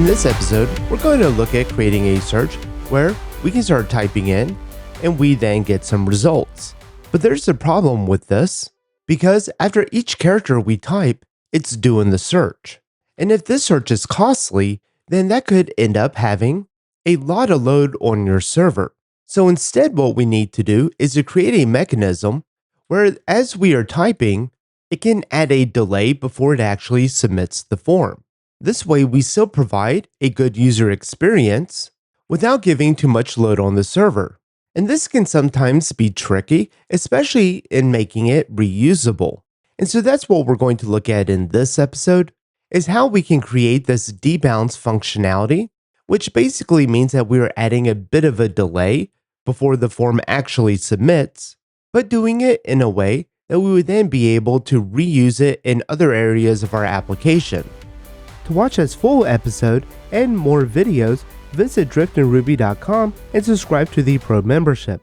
In this episode, we're going to look at creating a search where we can start typing in and we then get some results. But there's a problem with this because after each character we type, it's doing the search. And if this search is costly, then that could end up having a lot of load on your server. So instead, what we need to do is to create a mechanism where as we are typing, it can add a delay before it actually submits the form. This way, we still provide a good user experience without giving too much load on the server. And this can sometimes be tricky, especially in making it reusable. And so that's what we're going to look at in this episode, is how we can create this debounce functionality, which basically means that we are adding a bit of a delay before the form actually submits, but doing it in a way that we would then be able to reuse it in other areas of our application. To watch this full episode and more videos, visit driftingruby.com and subscribe to the Pro membership.